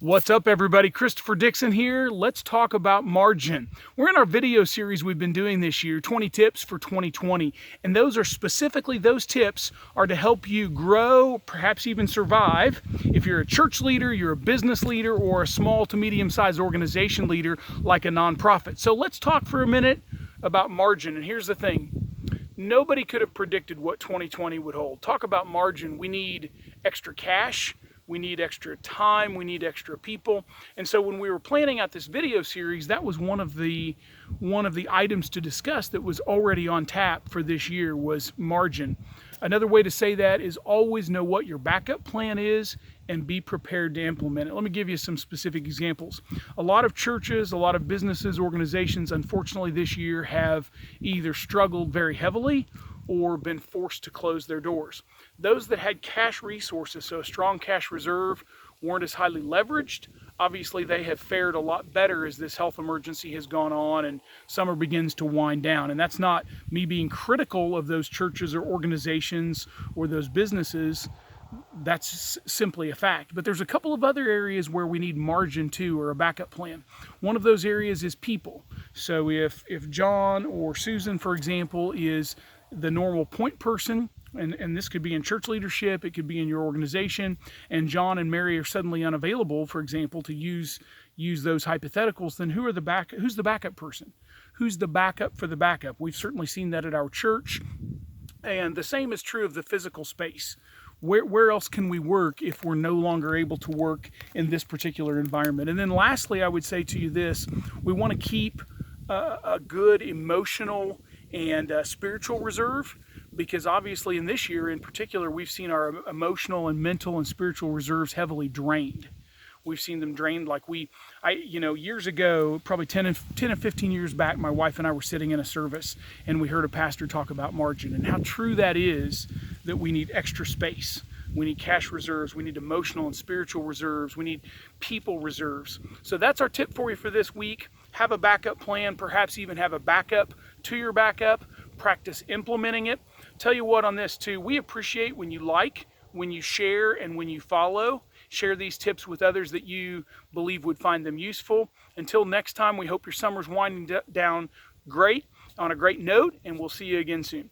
What's up, everybody? Christopher Dixon here. Let's talk about margin. We're in our video series we've been doing this year, 20 tips for 2020. And those are specifically, those tips are to help you grow, perhaps even survive. If you're a church leader, you're a business leader, or a small to medium-sized organization leader like a nonprofit. So let's talk for a minute about margin. And here's the thing. Nobody could have predicted what 2020 would hold. Talk about margin. We need extra cash. We need extra time, we need extra people. And so when we were planning out this video series, that was one of the items to discuss that was already on tap for this year was margin. Another way to say that is always know what your backup plan is and be prepared to implement it. Let me give you some specific examples. A lot of churches, a lot of businesses, organizations, unfortunately this year have either struggled very heavily or been forced to close their doors. Those that had cash resources, so a strong cash reserve, weren't as highly leveraged. Obviously, they have fared a lot better as this health emergency has gone on and summer begins to wind down. And that's not me being critical of those churches or organizations or those businesses. That's simply a fact. But there's a couple of other areas where we need margin too, or a backup plan. One of those areas is people. So if John or Susan, for example, is the normal point person, and this could be in church leadership, it could be in your organization, and John and Mary are suddenly unavailable, for example, to use those hypotheticals, then who's the backup person? Who's the backup for the backup? We've certainly seen that at our church, and the same is true of the physical space. Where else can we work if we're no longer able to work in this particular environment? And then lastly, I would say to you this: we want to keep a good emotional and spiritual reserve, because obviously in this year in particular, we've seen our emotional and mental and spiritual reserves heavily drained. We've seen them drained years ago, probably 10 and 15 years back, my wife and I were sitting in a service and we heard a pastor talk about margin and how true that is, that we need extra space. We need cash reserves, we need emotional and spiritual reserves, we need people reserves. So that's our tip for you for this week. Have a backup plan, perhaps even have a backup to your backup. Practice implementing it. Tell you what on this too, we appreciate when you like, when you share, and when you follow. Share these tips with others that you believe would find them useful. Until next time, we hope your summer's winding down great, on a great note, and we'll see you again soon.